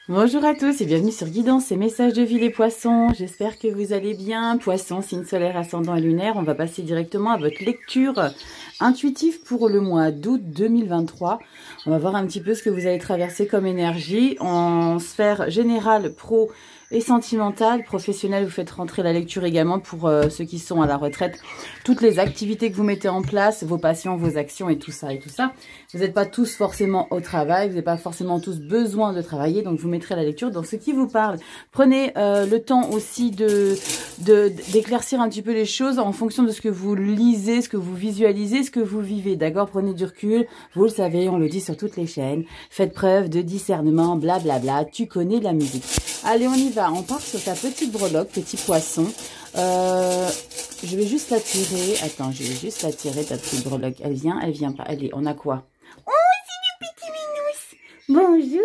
Bonjour à tous et bienvenue sur Guidance et Messages de vie les poissons. J'espère que vous allez bien. Poissons, signe solaire, ascendant et lunaire. On va passer directement à votre lecture intuitive pour le mois d'août 2023. On va voir un petit peu ce que vous allez traverser comme énergie en sphère générale, pro et sentimentale. Professionnelle, vous faites rentrer la lecture également pour ceux qui sont à la retraite. Toutes les activités que vous mettez en place, vos passions, vos actions et tout ça et tout ça. Vous n'êtes pas tous forcément au travail, vous n'avez pas forcément tous besoin de travailler, donc vous mettrez la lecture dans ce qui vous parle. Prenez le temps aussi d'éclaircir un petit peu les choses en fonction de ce que vous lisez, ce que vous visualisez, ce que vous vivez. D'accord, prenez du recul, vous le savez, on le dit sur toutes les chaînes. Faites preuve de discernement, blablabla, tu connais la musique. Allez, on y va, on part sur ta petite breloque, petit poisson. Je vais juste la tirer. Attends, je vais juste la tirer, ta petite breloque. Elle vient pas. Allez, on a quoi? Bonjour,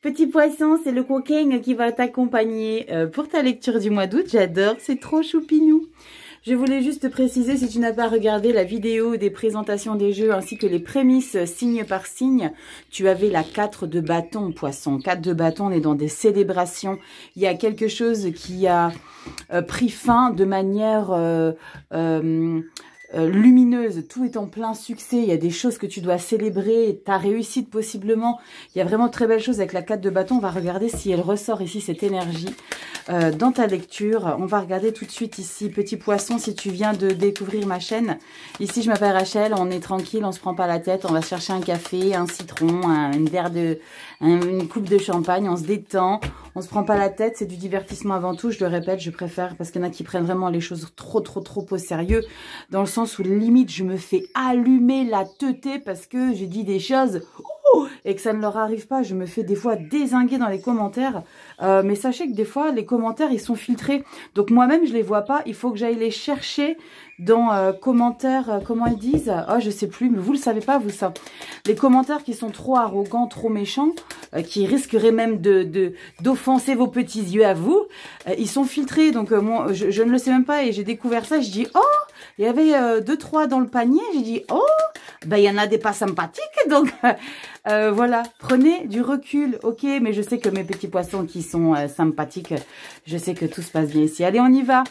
petit poisson, c'est le coquin qui va t'accompagner pour ta lecture du mois d'août. J'adore, c'est trop choupinou. Je voulais juste préciser, si tu n'as pas regardé la vidéo des présentations des jeux ainsi que les prémices signe par signe, tu avais la 4 de bâton, poisson. 4 de bâton, on est dans des célébrations. Il y a quelque chose qui a pris fin de manière lumineuse, tout est en plein succès, il y a des choses que tu dois célébrer, ta réussite possiblement, il y a vraiment de très belles choses avec la 4 de bâton. On va regarder si elle ressort ici, cette énergie dans ta lecture. On va regarder tout de suite ici, petit poisson, si tu viens de découvrir ma chaîne. Ici, je m'appelle Rachel, on est tranquille, on se prend pas la tête, on va chercher un café, un citron, une coupe de champagne, on se détend, on se prend pas la tête, c'est du divertissement avant tout, je le répète, je préfère, parce qu'il y en a qui prennent vraiment les choses trop au sérieux, dans le sens où limite je me fais allumer la teutée parce que j'ai dit des choses et que ça ne leur arrive pas. Je me fais des fois dézinguer dans les commentaires, mais sachez que des fois les commentaires ils sont filtrés, donc moi-même je les vois pas, il faut que j'aille les chercher dans commentaires, comment ils disent, oh je sais plus, mais vous le savez pas vous ça, les commentaires qui sont trop arrogants, trop méchants, qui risqueraient même d'offenser vos petits yeux à vous, ils sont filtrés, donc moi je ne le sais même pas, et j'ai découvert ça, je dis oh, il y avait 2-3 dans le panier, j'ai dit oh, ben il y en a des pas sympathiques, donc voilà, prenez du recul, ok, mais je sais que mes petits poissons qui sont sympathiques, je sais que tout se passe bien ici. Allez, on y va.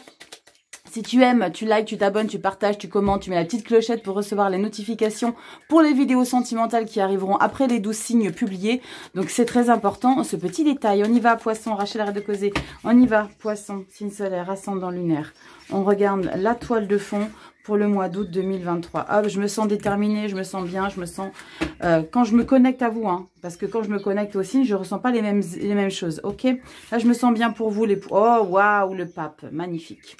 Si tu aimes, tu likes, tu t'abonnes, tu partages, tu commentes, tu mets la petite clochette pour recevoir les notifications pour les vidéos sentimentales qui arriveront après les 12 signes publiés. Donc c'est très important, ce petit détail. On y va, poisson, Rachel, arrête de causer. On y va, poisson, signe solaire, ascendant lunaire. On regarde la toile de fond pour le mois d'août 2023. Ah, je me sens déterminée, je me sens bien, je me sens... quand je me connecte à vous, hein, parce que quand je me connecte au signe, je ne ressens pas les mêmes choses, ok? Là, je me sens bien pour vous. Oh, waouh, le pape, magnifique.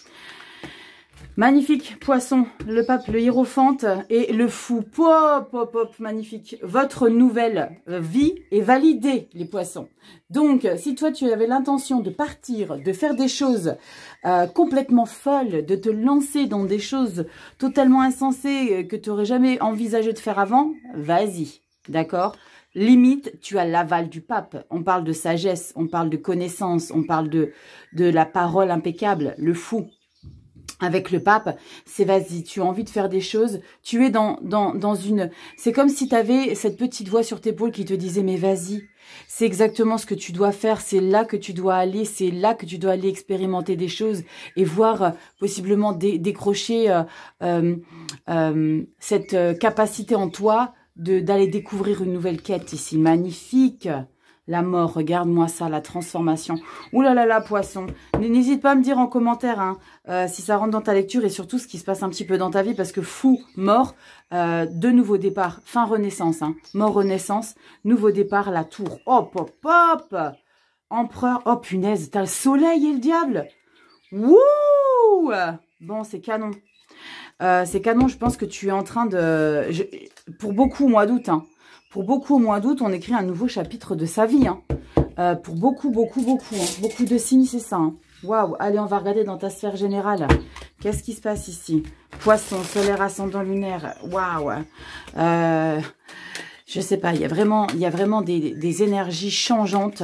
Magnifique, poisson, le pape, le hiérophante et le fou. Pop, pop, pop, magnifique. Votre nouvelle vie est validée, les poissons. Donc, si toi, tu avais l'intention de partir, de faire des choses complètement folles, de te lancer dans des choses totalement insensées que tu n'aurais jamais envisagé de faire avant, vas-y, d'accord ? Limite, tu as l'aval du pape. On parle de sagesse, on parle de connaissance, on parle de la parole impeccable, le fou. Avec le pape, c'est vas-y, tu as envie de faire des choses, tu es dans une... C'est comme si tu avais cette petite voix sur tes épaules qui te disait mais vas-y, c'est exactement ce que tu dois faire, c'est là que tu dois aller, c'est là que tu dois aller expérimenter des choses et voir possiblement décrocher cette capacité en toi d'aller découvrir une nouvelle quête ici. Magnifique! La mort, regarde-moi ça, la transformation. Ouh là là là, poisson. N'hésite pas à me dire en commentaire hein, si ça rentre dans ta lecture et surtout ce qui se passe un petit peu dans ta vie. Parce que fou, mort, de nouveau départ, fin renaissance. Hein, mort, renaissance, nouveau départ, la tour. Hop, hop, hop. Empereur, oh punaise, t'as le soleil et le diable. Wouh. Bon, c'est canon. C'est canon, je pense que tu es en train de... pour beaucoup au mois d'août, hein. Pour beaucoup au mois d'août, on écrit un nouveau chapitre de sa vie. Hein. Pour beaucoup. Hein. Beaucoup de signes, c'est ça. Hein. Waouh. Allez, on va regarder dans ta sphère générale. Qu'est-ce qui se passe ici? Poisson, solaire, ascendant lunaire. Waouh. Je sais pas, il y a vraiment des énergies changeantes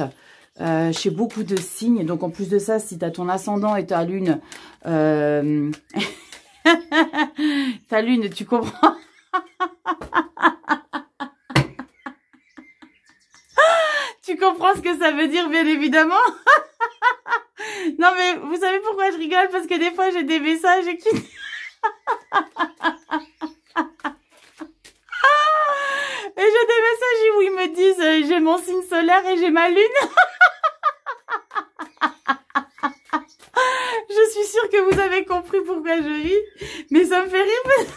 chez beaucoup de signes. Donc, en plus de ça, si tu as ton ascendant et ta lune... ta lune, tu comprends? Tu comprends ce que ça veut dire, bien évidemment. Non, mais vous savez pourquoi je rigole? Parce que des fois, j'ai des messages qui... Et j'ai des messages où ils me disent j'ai mon signe solaire et j'ai ma lune. Je suis sûre que vous avez compris pourquoi je ris, mais ça me fait rire.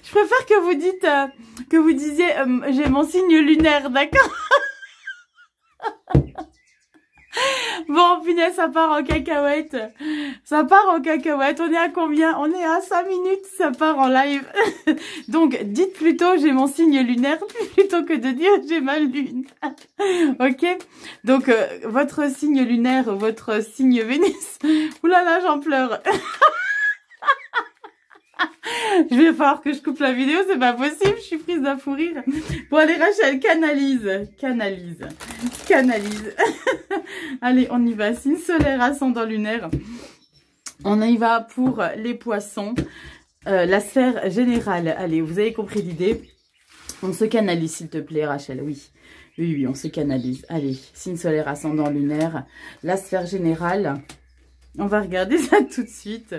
Je préfère que vous disiez j'ai mon signe lunaire, d'accord? Bon, punaise, ça part en cacahuète. Ça part en cacahuète. On est à combien? On est à 5 minutes, ça part en live. Donc, dites plutôt j'ai mon signe lunaire plutôt que de dire j'ai ma lune. Ok? Donc, votre signe lunaire, votre signe Vénus. Oulala, j'en pleure. Je vais falloir que je coupe la vidéo, c'est pas possible, je suis prise d'un fou rire. Bon, allez, Rachel, canalise. Allez, on y va. Signe solaire, ascendant lunaire. On y va pour les poissons. La sphère générale. Allez, vous avez compris l'idée. On se canalise, s'il te plaît, Rachel. Oui, on se canalise. Allez, signe solaire, ascendant lunaire. La sphère générale. On va regarder ça tout de suite.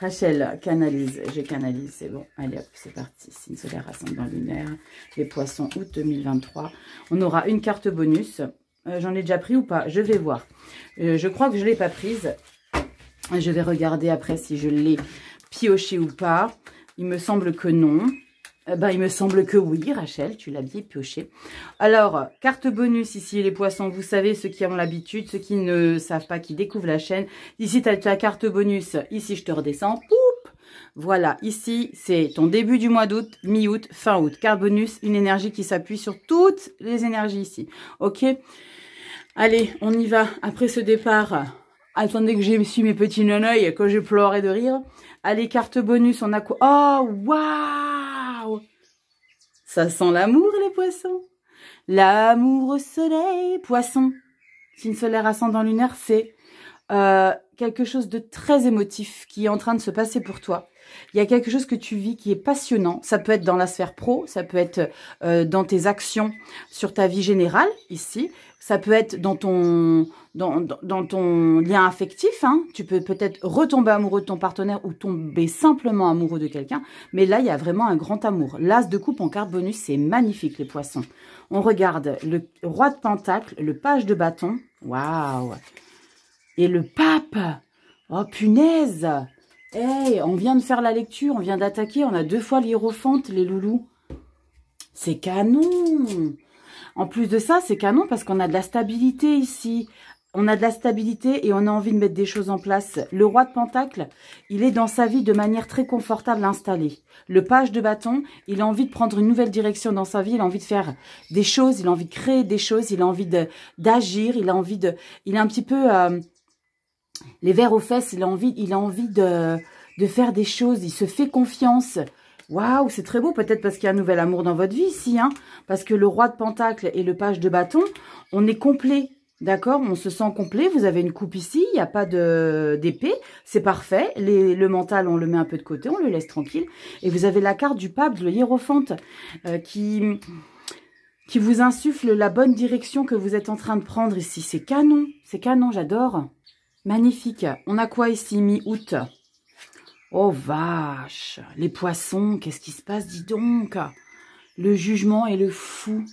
Rachel, canalise, je canalise, c'est bon. Allez hop, c'est parti. Signe solaire ascendant lunaire, les poissons, août 2023. On aura une carte bonus. J'en ai déjà pris ou pas? Je vais voir. Je crois que je ne l'ai pas prise. Je vais regarder après si je l'ai pioché ou pas. Il me semble que non. Il me semble que oui, Rachel, tu l'as bien pioché. Alors, carte bonus ici, les poissons, vous savez, ceux qui ont l'habitude, ceux qui ne savent pas, qui découvrent la chaîne. Ici, tu as ta carte bonus. Ici, je te redescends. Poup! Voilà, ici, c'est ton début du mois d'août, mi-août, fin août. Carte bonus, une énergie qui s'appuie sur toutes les énergies ici. Ok? Allez, on y va. Après ce départ, attendez que j'ai su mes petits nonoïs, que j'ai pleuré de rire. Allez, carte bonus, on a quoi? Oh, waouh! Ça sent l'amour, les poissons. L'amour au soleil, poisson. Signe solaire ascendant lunaire, c'est quelque chose de très émotif qui est en train de se passer pour toi. Il y a quelque chose que tu vis qui est passionnant. Ça peut être dans la sphère pro, ça peut être dans tes actions sur ta vie générale, ici. Ça peut être dans ton lien affectif. Hein. Tu peux peut-être retomber amoureux de ton partenaire ou tomber simplement amoureux de quelqu'un. Mais là, il y a vraiment un grand amour. L'as de coupe en carte bonus, c'est magnifique, les poissons. On regarde le roi de pentacle, le page de bâton. Waouh! Et le pape. Oh, punaise! Hey, on vient de faire la lecture, on vient d'attaquer. On a 2 fois l'hiérophante, les loulous. C'est canon! En plus de ça, c'est canon parce qu'on a de la stabilité ici. On a de la stabilité et on a envie de mettre des choses en place. Le roi de pentacle, il est dans sa vie de manière très confortable installée. Le page de bâton, il a envie de prendre une nouvelle direction dans sa vie. Il a envie de faire des choses, il a envie de créer des choses, il a envie d'agir, il a envie de... Il a un petit peu... les vers aux fesses, il a envie de faire des choses. Il se fait confiance. Waouh, c'est très beau, peut-être parce qu'il y a un nouvel amour dans votre vie ici, hein, parce que le roi de pentacle et le page de bâton, on est complet, d'accord, on se sent complet, vous avez une coupe ici, il n'y a pas d'épée, c'est parfait, le mental, on le met un peu de côté, on le laisse tranquille, et vous avez la carte du pape, le hiérophante, qui vous insuffle la bonne direction que vous êtes en train de prendre ici, c'est canon, j'adore, magnifique. On a quoi ici, mi-août? Oh vache, les poissons, qu'est-ce qui se passe, dis donc? Le jugement et le fou.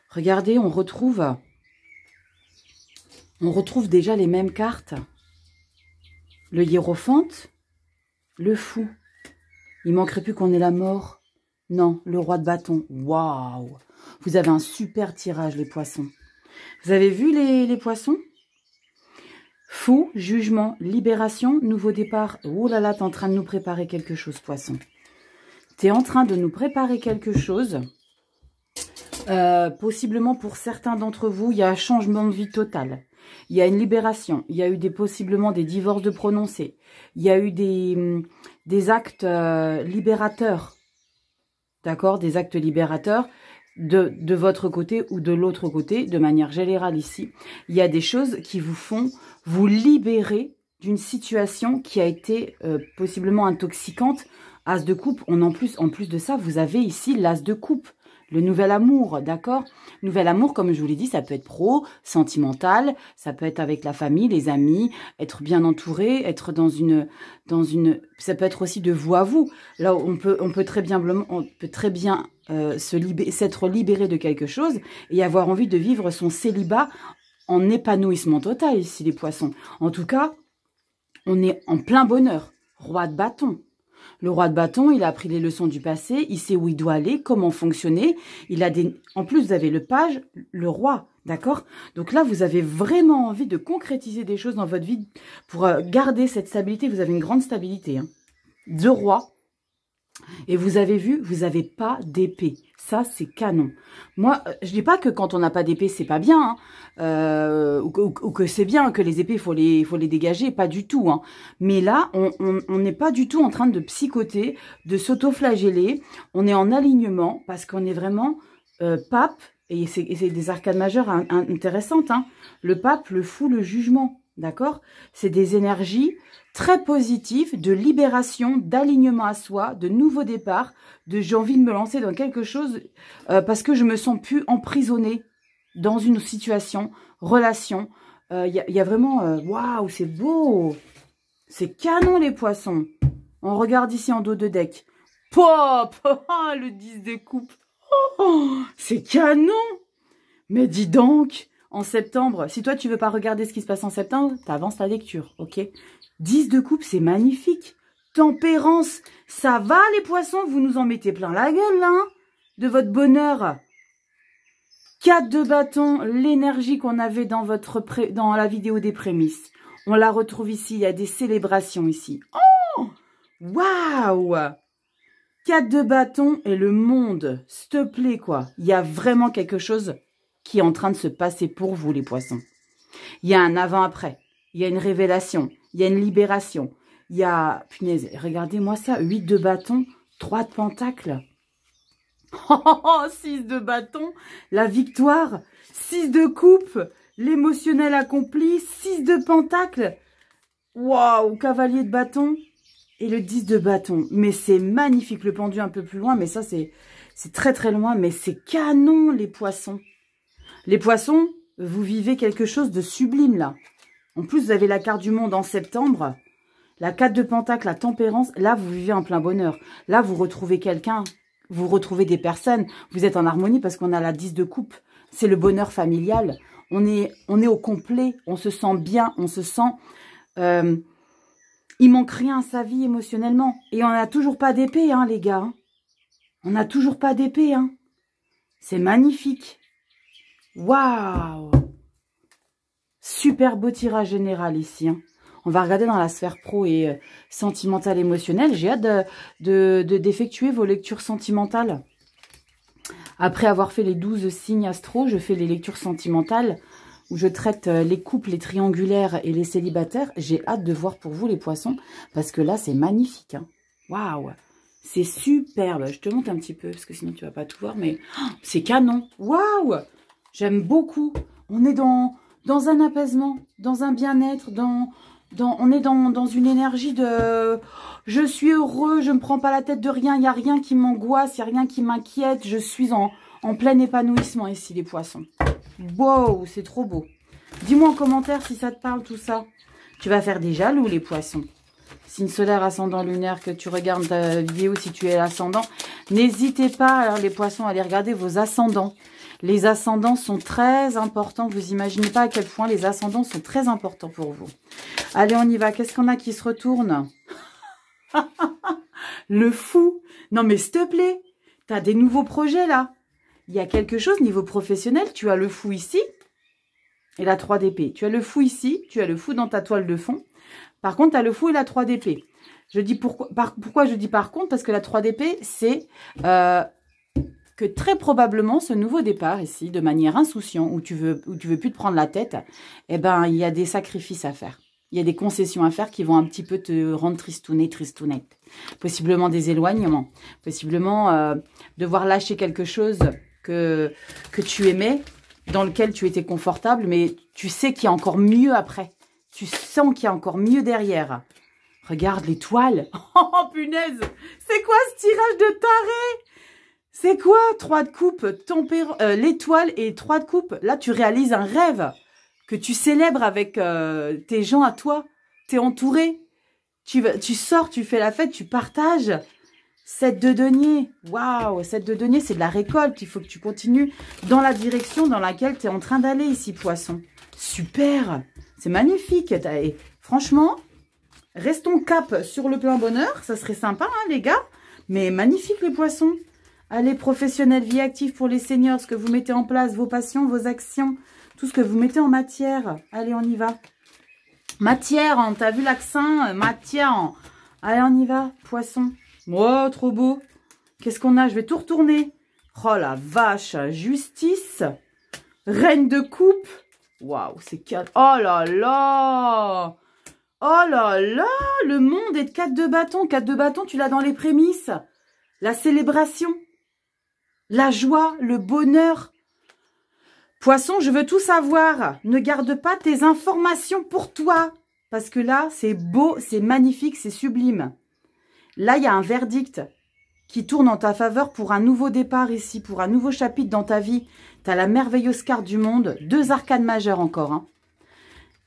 Regardez, on retrouve déjà les mêmes cartes. Le hiérophante, le fou. Il manquerait plus qu'on ait la mort. Non, le roi de bâton. Waouh! Vous avez un super tirage, les poissons. Vous avez vu les poissons? Fou, jugement, libération, nouveau départ. Oh là là, t'es en train de nous préparer quelque chose, poisson. T'es en train de nous préparer quelque chose. Possiblement pour certains d'entre vous, il y a un changement de vie total. Il y a une libération. Il y a eu possiblement des divorces de prononcés. Il y a eu des actes libérateurs. D'accord? Des actes libérateurs de votre côté ou de l'autre côté, de manière générale ici. Il y a des choses qui vous font vous libérer d'une situation qui a été possiblement intoxicante. As de coupe, en plus de ça, vous avez ici l'as de coupe. le nouvel amour, d'accord? Nouvel amour, comme je vous l'ai dit, ça peut être pro, sentimental, ça peut être avec la famille, les amis, être bien entouré, être ça peut être aussi de vous à vous. Là, on peut très bien s'être libéré de quelque chose et avoir envie de vivre son célibat en épanouissement total ici, les poissons. En tout cas, on est en plein bonheur. Roi de bâton. Le roi de bâton, il a appris les leçons du passé, il sait où il doit aller, comment fonctionner. En plus, vous avez le page, le roi, d'accord? Donc là, vous avez vraiment envie de concrétiser des choses dans votre vie pour garder cette stabilité. Vous avez une grande stabilité, hein. De roi. Et vous avez vu, vous n'avez pas d'épée. Ça, c'est canon. Moi, je dis pas que quand on n'a pas d'épée, c'est pas bien, hein, ou que c'est bien, que les épées, il faut les dégager, pas du tout, hein. Mais là, on n'est pas du tout en train de psychoter, de s'auto-flageller. On est en alignement parce qu'on est vraiment pape, et c'est des arcades majeures intéressantes, hein. Le pape, le fou, le jugement, d'accord? C'est des énergies très positif, de libération, d'alignement à soi, de nouveau départ, de j'ai envie de me lancer dans quelque chose parce que je me sens plus emprisonnée dans une situation, relation. Y a vraiment... Waouh, c'est beau! C'est canon, les poissons. On regarde ici en dos de deck. Pop! Le 10 de coupe. Oh, c'est canon! Mais dis donc, en septembre, si toi, tu veux pas regarder ce qui se passe en septembre, t'avances la lecture, ok? 10 de coupe, c'est magnifique. Tempérance, ça va les poissons, vous nous en mettez plein la gueule, hein, de votre bonheur. 4 de bâton, l'énergie qu'on avait dans la vidéo des prémices. On la retrouve ici, il y a des célébrations ici. Oh, waouh! 4 de bâton et le monde, s'il te plaît, quoi. Il y a vraiment quelque chose qui est en train de se passer pour vous, les poissons. Il y a un avant-après, il y a une révélation. Il y a une libération. Il y a... Punaise, regardez-moi ça. 8 de bâton, 3 de pentacle. 6 de bâton, la victoire. 6 de coupe, l'émotionnel accompli. 6 de pentacle. Waouh, cavalier de bâton. Et le 10 de bâton. Mais c'est magnifique. Le pendu un peu plus loin, mais ça, c'est très très loin. Mais c'est canon, les poissons. Les poissons, vous vivez quelque chose de sublime, là. En plus, vous avez la carte du monde en septembre. La 4 de pentacle, la tempérance. Là, vous vivez en plein bonheur. Là, vous retrouvez quelqu'un. Vous retrouvez des personnes. Vous êtes en harmonie parce qu'on a la 10 de coupe. C'est le bonheur familial. On est au complet. On se sent bien. On se sent... il manque rien à sa vie émotionnellement. Et on n'a toujours pas d'épée, hein, les gars. On n'a toujours pas d'épée, hein. C'est magnifique. Waouh! Super beau tirage général ici, hein. On va regarder dans la sphère pro et sentimentale émotionnelle. J'ai hâte d'effectuer vos lectures sentimentales. Après avoir fait les 12 signes astro, je fais les lectures sentimentales où je traite les couples, les triangulaires et les célibataires. J'ai hâte de voir pour vous les poissons parce que là, c'est magnifique, hein. Waouh! C'est superbe. Je te montre un petit peu parce que sinon tu vas pas tout voir, mais oh, c'est canon. Waouh! J'aime beaucoup. On est dans un apaisement, dans un bien-être, on est dans une énergie de je suis heureux, je ne me prends pas la tête de rien, il n'y a rien qui m'angoisse, il n'y a rien qui m'inquiète, je suis en plein épanouissement ici, les poissons. Wow, c'est trop beau. Dis-moi en commentaire si ça te parle tout ça. Tu vas faire des jaloux, les poissons. Signe solaire, ascendant lunaire, que tu regardes ta vidéo si tu es l'ascendant. N'hésitez pas, alors, les poissons, à aller regarder vos ascendants. Les ascendants sont très importants. Vous imaginez pas à quel point les ascendants sont très importants pour vous. Allez, on y va. Qu'est-ce qu'on a qui se retourne? Le fou. Non, mais s'il te plaît, tu as des nouveaux projets là. Il y a quelque chose niveau professionnel. Tu as le fou ici et la 3 d'épée. Tu as le fou ici. Tu as le fou dans ta toile de fond. Par contre, tu as le fou et la 3 d'épée. Je dis pourquoi je dis par contre? Parce que la 3 d'épée, c'est... que très probablement, ce nouveau départ ici, de manière insouciante, où tu veux plus te prendre la tête, eh ben, il y a des sacrifices à faire. Il y a des concessions à faire qui vont un petit peu te rendre tristounette. Possiblement des éloignements. Possiblement devoir lâcher quelque chose que tu aimais, dans lequel tu étais confortable, mais tu sais qu'il y a encore mieux après. Tu sens qu'il y a encore mieux derrière. Regarde l'étoile. Oh, punaise! C'est quoi ce tirage de taré? C'est quoi 3 de coupe, l'étoile et 3 de coupe? Là, tu réalises un rêve que tu célèbres avec tes gens à toi. Tu es entouré. Tu sors, tu fais la fête, tu partages. 7 de denier. Waouh, 7 de denier, c'est de la récolte. Il faut que tu continues dans la direction dans laquelle tu es en train d'aller ici, poisson. Super. C'est magnifique. Et franchement, restons cap sur le plein bonheur. Ça serait sympa, hein, les gars. Mais magnifique, les poissons. Allez, professionnels, vie active pour les seniors, ce que vous mettez en place, vos passions, vos actions, tout ce que vous mettez en matière. Allez, on y va. Matière, hein, t'as vu l'accent? Matière. Hein. Allez, on y va, poisson. Oh, trop beau. Qu'est-ce qu'on a? Je vais tout retourner. Oh la vache, justice. Reine de coupe. Waouh, c'est 4. Oh là là. Oh là là, le monde est de 4 de bâton. 4 de bâton, tu l'as dans les prémices. La célébration. La joie, le bonheur. Poisson, je veux tout savoir. Ne garde pas tes informations pour toi. Parce que là, c'est beau, c'est magnifique, c'est sublime. Là, il y a un verdict qui tourne en ta faveur pour un nouveau départ ici, pour un nouveau chapitre dans ta vie. Tu as la merveilleuse carte du monde, 2 arcanes majeures encore. Hein.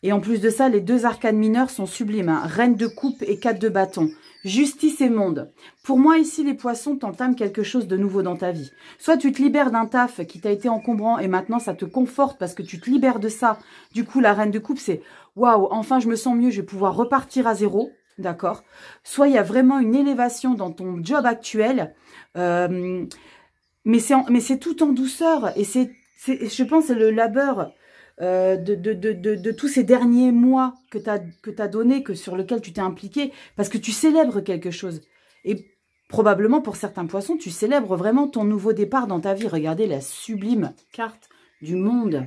Et en plus de ça, les 2 arcanes mineures sont sublimes. Hein. Reine de coupe et 4 de bâton. Justice et monde. Pour moi, ici, les poissons, t'entament quelque chose de nouveau dans ta vie. Soit tu te libères d'un taf qui t'a été encombrant et maintenant, ça te conforte parce que tu te libères de ça. Du coup, la reine de coupe, c'est « Waouh, enfin, je me sens mieux, je vais pouvoir repartir à zéro. » D'accord. Soit il y a vraiment une élévation dans ton job actuel, mais c'est tout en douceur. Et je pense, c'est le labeur de tous ces derniers mois que t'as donné, sur lequel tu t'es impliqué, parce que tu célèbres quelque chose. Et probablement pour certains poissons, tu célèbres vraiment ton nouveau départ dans ta vie. Regardez la sublime carte du monde.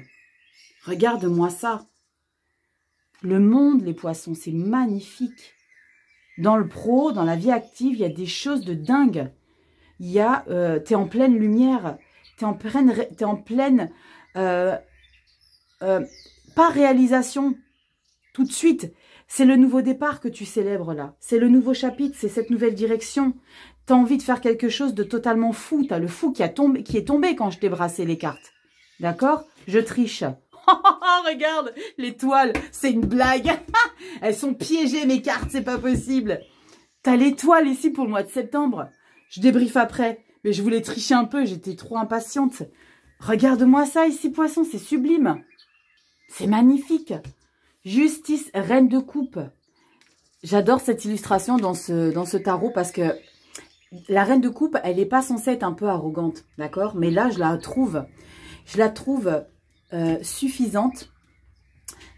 Regarde-moi ça. Le monde, les poissons, c'est magnifique. Dans le pro, dans la vie active, il y a des choses de dingue. Il y a, t'es en pleine lumière, t'es en pleine, pas réalisation tout de suite. C'est le nouveau départ que tu célèbres là. C'est le nouveau chapitre, c'est cette nouvelle direction. T'as envie de faire quelque chose de totalement fou. T'as le fou qui est tombé quand je t'ai brassé les cartes. D'accord? Je triche. Regarde, l'étoile, c'est une blague. Elles sont piégées, mes cartes, c'est pas possible. T'as l'étoile ici pour le mois de septembre. Je débriefe après, mais je voulais tricher un peu, j'étais trop impatiente. Regarde-moi ça ici, poisson, c'est sublime. C'est magnifique. Justice, reine de coupe. J'adore cette illustration dans ce tarot parce que la reine de coupe, elle n'est pas censée être un peu arrogante, d'accord? Mais là, je la trouve suffisante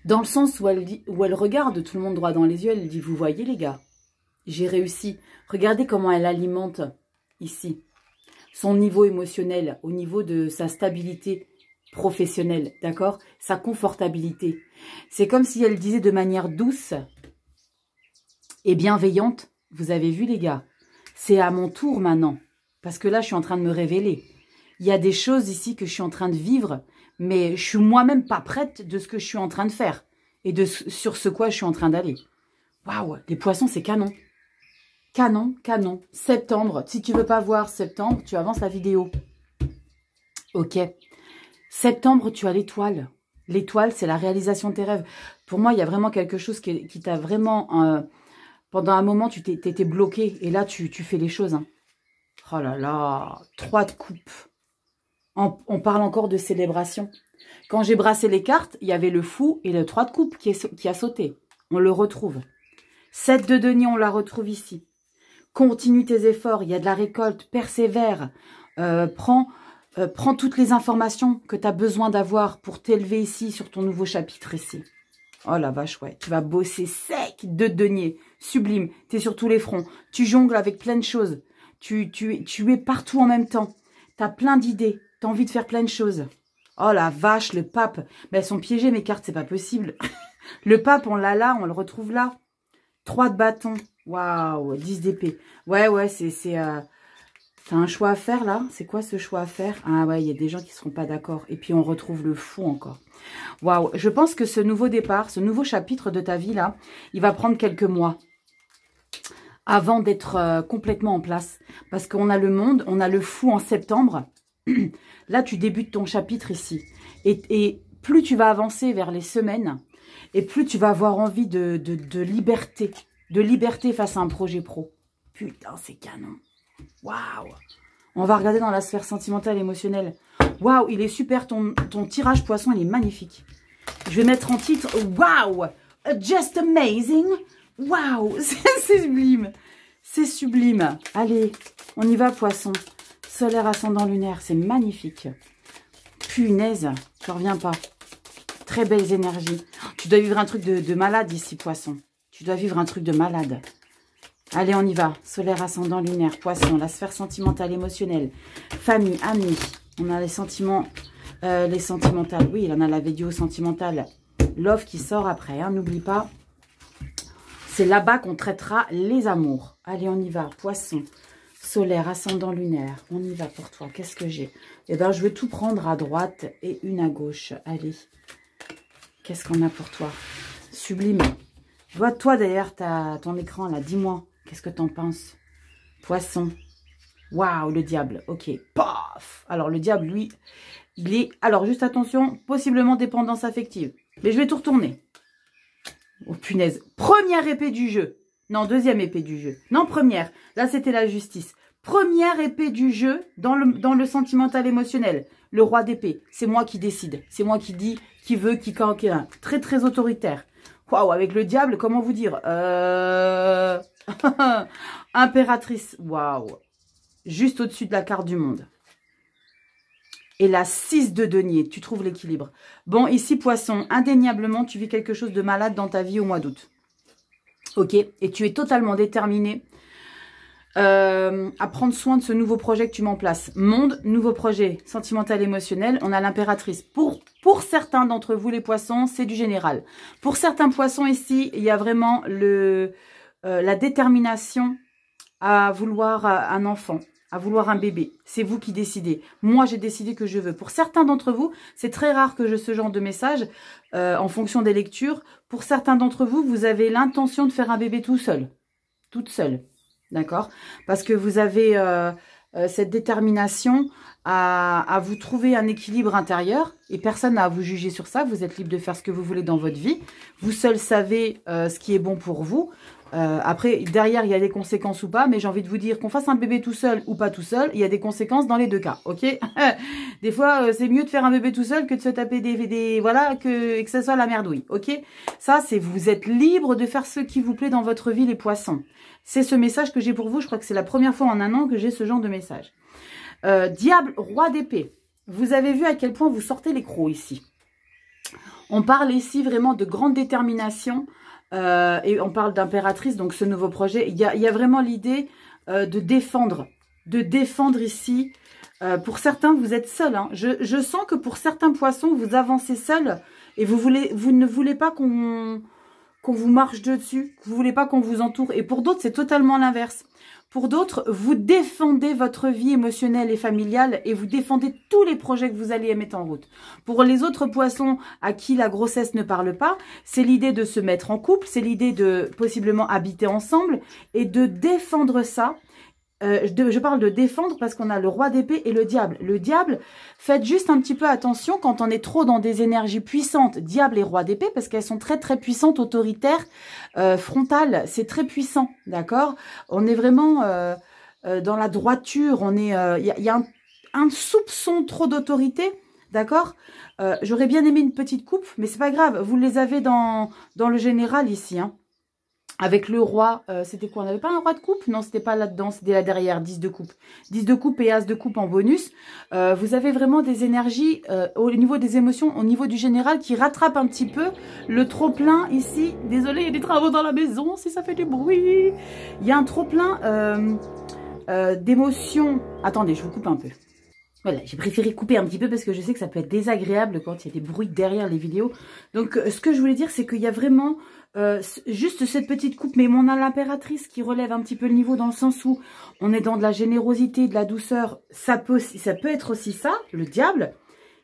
dans le sens où elle regarde tout le monde droit dans les yeux. Elle dit, vous voyez les gars, j'ai réussi. Regardez comment elle alimente ici son niveau émotionnel au niveau de sa stabilité professionnelle, d'accord? Sa confortabilité. C'est comme si elle disait de manière douce et bienveillante, vous avez vu les gars, c'est à mon tour maintenant, parce que là je suis en train de me révéler. Il y a des choses ici que je suis en train de vivre, mais je suis moi-même pas prête de ce que je suis en train de faire et sur ce quoi je suis en train d'aller. Waouh, les poissons, c'est canon. Canon, canon. Septembre. Si tu veux pas voir septembre, tu avances la vidéo. Ok. Septembre, tu as l'étoile. L'étoile, c'est la réalisation de tes rêves. Pour moi, il y a vraiment quelque chose qui t'a vraiment... pendant un moment, tu t'étais bloqué. Et là, tu fais les choses. Hein. Oh là là. 3 de coupe. On parle encore de célébration. Quand j'ai brassé les cartes, il y avait le fou et le 3 de coupe qui a sauté. On le retrouve. 7 de denier, on la retrouve ici. Continue tes efforts, il y a de la récolte, persévère. Prends toutes les informations que tu as besoin d'avoir pour t'élever ici sur ton nouveau chapitre ici. Oh la vache, ouais. Tu vas bosser sec, 2 de denier. Sublime. Tu es sur tous les fronts. Tu jongles avec plein de choses. Tu es partout en même temps. Tu as plein d'idées. Tu as envie de faire plein de choses. Oh la vache, le pape. Mais elles sont piégées, mes cartes, c'est pas possible. Le pape, on l'a là, on le retrouve là. 3 de bâton. Waouh, 10 d'épée. Ouais, c'est t'as un choix à faire là. C'est quoi ce choix à faire? Ah ouais, il y a des gens qui ne seront pas d'accord. Et puis on retrouve le fou encore. Waouh, je pense que ce nouveau départ, ce nouveau chapitre de ta vie là, il va prendre quelques mois. avant d'être complètement en place. Parce qu'on a le monde, on a le fou en septembre. Là, tu débutes ton chapitre ici. Et plus tu vas avancer vers les semaines, et plus tu vas avoir envie de liberté. De liberté face à un projet pro. Putain, c'est canon. Waouh. On va regarder dans la sphère sentimentale, émotionnelle. Waouh, il est super. Ton tirage poisson, il est magnifique. Je vais mettre en titre, waouh, just amazing. Waouh, c'est sublime. C'est sublime. Allez, on y va, poisson. Solaire, ascendant, lunaire, c'est magnifique. Punaise, je reviens pas. Très belles énergies. Tu dois vivre un truc de malade ici, poisson. Tu dois vivre un truc de malade. Allez, on y va. Solaire, ascendant, lunaire, poisson, la sphère sentimentale, émotionnelle, famille, amis. On a les sentiments, les sentimentales. Oui, on a la vidéo sentimentale. Love qui sort après, hein, n'oublie pas. C'est là-bas qu'on traitera les amours. Allez, on y va. Poisson, solaire, ascendant, lunaire. On y va pour toi. Qu'est-ce que j'ai? Eh bien, je vais tout prendre à droite et une à gauche. Allez. Qu'est-ce qu'on a pour toi? Sublime. Je vois toi derrière ton écran là. Dis-moi, qu'est-ce que t'en penses? Poisson. Waouh, le diable. Ok. Paf. Alors, le diable, lui, il est... Alors, juste attention, possiblement dépendance affective. Mais je vais tout retourner. Oh, punaise. Première épée du jeu. Non, deuxième épée du jeu. Non, première. Là, c'était la justice. Première épée du jeu dans le sentimental émotionnel. Le roi d'épée. C'est moi qui décide. C'est moi qui dis qui veut, qui quand. Très, très autoritaire. Waouh, avec le diable, comment vous dire Impératrice. Waouh. Juste au-dessus de la carte du monde. Et la 6 de denier. Tu trouves l'équilibre. Bon, ici, poisson, indéniablement, tu vis quelque chose de malade dans ta vie au mois d'août. Ok. Et tu es totalement déterminé à prendre soin de ce nouveau projet que tu mets en place. Monde, nouveau projet sentimental, émotionnel. On a l'impératrice. Pour certains d'entre vous, les poissons, c'est du général. Pour certains poissons ici, il y a vraiment la détermination à vouloir un enfant, à vouloir un bébé. C'est vous qui décidez. Moi, j'ai décidé que je veux. Pour certains d'entre vous, c'est très rare que je ce genre de message en fonction des lectures. Pour certains d'entre vous, vous avez l'intention de faire un bébé tout seul. Toute seule. D'accord? Parce que vous avez cette détermination à vous trouver un équilibre intérieur et personne n'a à vous juger sur ça. Vous êtes libre de faire ce que vous voulez dans votre vie. Vous seul savez ce qui est bon pour vous. Après, derrière, il y a des conséquences ou pas, mais j'ai envie de vous dire qu'on fasse un bébé tout seul ou pas tout seul, il y a des conséquences dans les deux cas, ok? Des fois, c'est mieux de faire un bébé tout seul que de se taper voilà, que ce soit la merdouille, ok? Ça, c'est vous êtes libre de faire ce qui vous plaît dans votre vie, les poissons. C'est ce message que j'ai pour vous, je crois que c'est la première fois en un an que j'ai ce genre de message. Diable, roi d'épée. Vous avez vu à quel point vous sortez les crocs ici. On parle ici vraiment de grande détermination, et on parle d'impératrice, donc ce nouveau projet. Il y a vraiment l'idée de défendre ici. Pour certains, vous êtes seul. Hein. Je sens que pour certains poissons, vous avancez seul et vous ne voulez pas qu'on vous marche dessus. Vous ne voulez pas qu'on vous entoure. Et pour d'autres, c'est totalement l'inverse. Pour d'autres, vous défendez votre vie émotionnelle et familiale et vous défendez tous les projets que vous allez mettre en route. Pour les autres poissons à qui la grossesse ne parle pas, c'est l'idée de se mettre en couple, c'est l'idée de possiblement habiter ensemble et de défendre ça. Je parle de défendre parce qu'on a le roi d'épée et le diable. Le diable, faites juste un petit peu attention quand on est trop dans des énergies puissantes, diable et roi d'épée, parce qu'elles sont très très puissantes, autoritaires, frontales, c'est très puissant, d'accord? On est vraiment dans la droiture, on est, y a un soupçon trop d'autorité, d'accord? J'aurais bien aimé une petite coupe, mais c'est pas grave, vous les avez dans le général ici, hein. Avec le roi, c'était quoi? On n'avait pas un roi de coupe? Non, c'était pas là-dedans, c'était là derrière, 10 de coupe. 10 de coupe et as de coupe en bonus. Vous avez vraiment des énergies au niveau des émotions, au niveau du général, qui rattrape un petit peu le trop-plein ici. Désolé, il y a des travaux dans la maison, si ça fait du bruit. Il y a un trop-plein d'émotions. Attendez, je vous coupe un peu. Voilà, j'ai préféré couper un petit peu parce que je sais que ça peut être désagréable quand il y a des bruits derrière les vidéos. Donc, ce que je voulais dire, c'est qu'il y a vraiment juste cette petite coupe. Mais on a l'impératrice qui relève un petit peu le niveau dans le sens où on est dans de la générosité, de la douceur. Ça peut être aussi ça, le diable.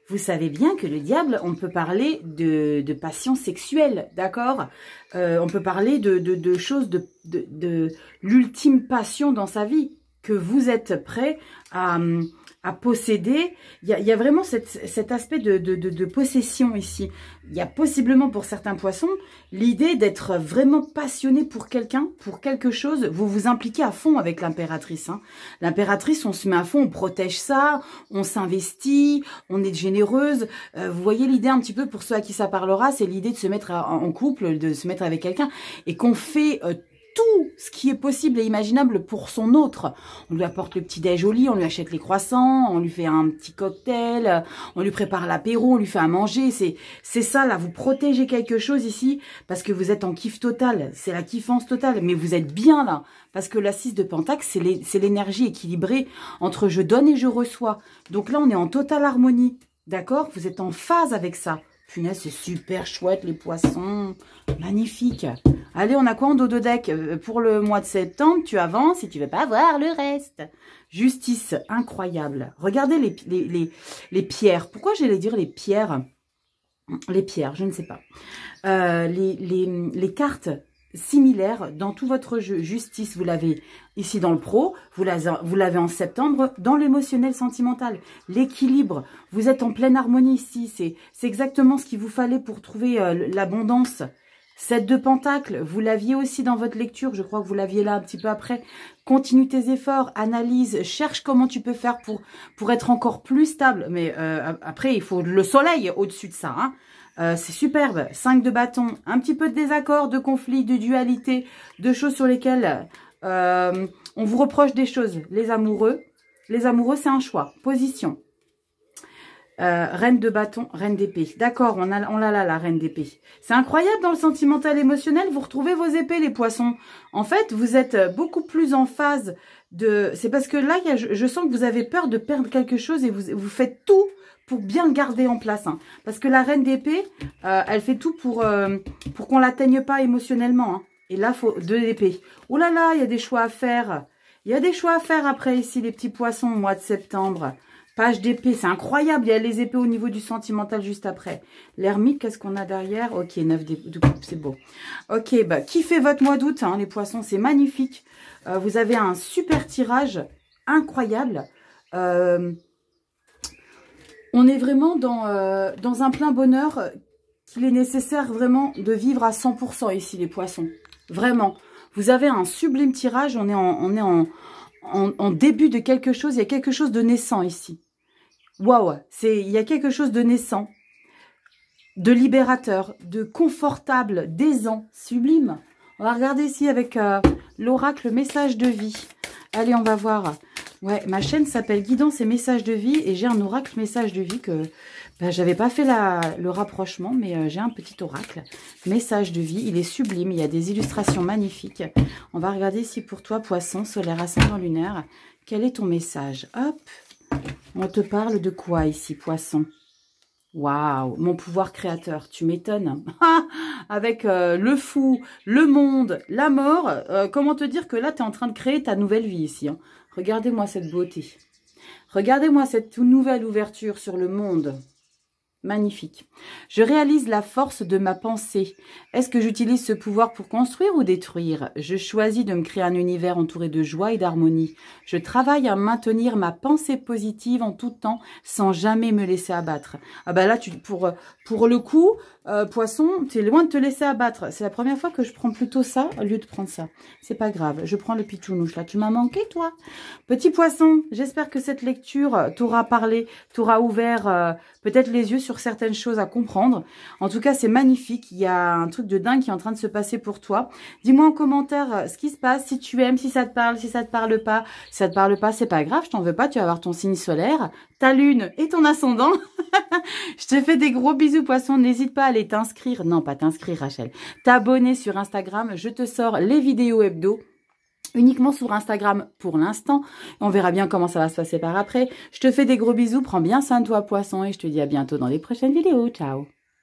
vous savez bien que le diable, on peut parler de passion sexuelle, d'accord? On peut parler de choses, de l'ultime passion dans sa vie, que vous êtes prêt à posséder. Il y a vraiment cet aspect de possession ici. Il y a possiblement pour certains poissons l'idée d'être vraiment passionné pour quelqu'un, pour quelque chose. Vous vous impliquez à fond avec l'impératrice. Hein. L'impératrice, on se met à fond, on protège ça, on s'investit, on est généreuse. Vous voyez l'idée un petit peu pour ceux à qui ça parlera, c'est l'idée de se mettre en couple, de se mettre avec quelqu'un et qu'on fait tout ce qui est possible et imaginable pour son autre. On lui apporte le petit déj au lit, on lui achète les croissants, on lui fait un petit cocktail, on lui prépare l'apéro, on lui fait à manger. C'est ça, là, vous protégez quelque chose ici parce que vous êtes en kiff total. C'est la kiffance totale, mais vous êtes bien là. Parce que la 6 de Pentacle, c'est l'énergie équilibrée entre je donne et je reçois. Donc là, on est en totale harmonie. D'accord? Vous êtes en phase avec ça. Punaise, c'est super chouette, les poissons. Magnifique. Allez, on a quoi en dos de deck? Pour le mois de septembre, tu avances si tu veux pas voir le reste. Justice, incroyable. Regardez les pierres. Pourquoi j'allais dire les pierres? Les pierres, je ne sais pas. Les cartes similaires dans tout votre jeu. Justice, vous l'avez ici dans le pro, vous l'avez en septembre dans l'émotionnel sentimental. L'équilibre, vous êtes en pleine harmonie ici. C'est exactement ce qu'il vous fallait pour trouver l'abondance. 7 de Pentacle, vous l'aviez aussi dans votre lecture, je crois que vous l'aviez là un petit peu après. Continue tes efforts, analyse, cherche comment tu peux faire pour être encore plus stable. Mais après, il faut le soleil au-dessus de ça. Hein. C'est superbe. 5 de bâton, un petit peu de désaccord, de conflit, de dualité, de choses sur lesquelles on vous reproche des choses. Les amoureux, c'est un choix. Position. Reine de bâton, reine d'épée. D'accord, on l'a là, la reine d'épée. C'est incroyable dans le sentimental émotionnel, vous retrouvez vos épées, les poissons. En fait, vous êtes beaucoup plus en phase de... C'est parce que là, je sens que vous avez peur de perdre quelque chose et vous faites tout pour bien le garder en place. Hein. Parce que la reine d'épée, elle fait tout pour qu'on l'atteigne pas émotionnellement. Hein. Et là, il faut 2 d'épée. Oh là là, il y a des choix à faire. Il y a des choix à faire après ici, les petits poissons, au mois de septembre. Page d'épée, c'est incroyable. Il y a les épées au niveau du sentimental juste après. L'ermite, qu'est-ce qu'on a derrière? Ok, 9 de coupe, c'est beau. Ok, bah, kiffez votre mois d'août, hein, les poissons, c'est magnifique. Vous avez un super tirage, incroyable. On est vraiment dans un plein bonheur qu'il est nécessaire vraiment de vivre à 100% ici, les poissons. Vraiment. Vous avez un sublime tirage, on est en début de quelque chose, il y a quelque chose de naissant ici. Waouh, il y a quelque chose de naissant, de libérateur, de confortable, d'aisant, sublime. On va regarder ici avec l'oracle message de vie. Allez, on va voir. Ouais, ma chaîne s'appelle Guidance et messages de vie et j'ai un oracle message de vie que j'avais pas fait le rapprochement, mais j'ai un petit oracle message de vie. Il est sublime, il y a des illustrations magnifiques. On va regarder ici pour toi, poisson, solaire, ascendant lunaire. Quel est ton message? Hop, on te parle de quoi ici, poisson? Waouh, mon pouvoir créateur, tu m'étonnes. Avec le fou, le monde, la mort, comment te dire que là, tu es en train de créer ta nouvelle vie ici. Hein. Regardez-moi cette beauté. Regardez-moi cette nouvelle ouverture sur le monde. Magnifique. Je réalise la force de ma pensée. Est-ce que j'utilise ce pouvoir pour construire ou détruire? Je choisis de me créer un univers entouré de joie et d'harmonie. Je travaille à maintenir ma pensée positive en tout temps sans jamais me laisser abattre. Ah bah là, pour le coup, poisson, tu es loin de te laisser abattre. C'est la première fois que je prends plutôt ça au lieu de prendre ça. C'est pas grave, je prends le pitchounouche là. Tu m'as manqué, toi? Petit poisson, j'espère que cette lecture t'aura parlé, t'aura ouvert peut-être les yeux sur certaines choses à comprendre. En tout cas, c'est magnifique. Il y a un truc de dingue qui est en train de se passer pour toi. Dis-moi en commentaire ce qui se passe, si tu aimes, si ça te parle, si ça te parle pas. Si ça te parle pas, c'est pas grave, je t'en veux pas. Tu vas avoir ton signe solaire, ta lune et ton ascendant. Je te fais des gros bisous, poisson. N'hésite pas à aller t'inscrire. Non, pas t'inscrire, Rachel. T'abonner sur Instagram. Je te sors les vidéos hebdo. Uniquement sur Instagram pour l'instant. On verra bien comment ça va se passer par après. Je te fais des gros bisous. Prends bien soin de toi, poisson. Et je te dis à bientôt dans les prochaines vidéos. Ciao.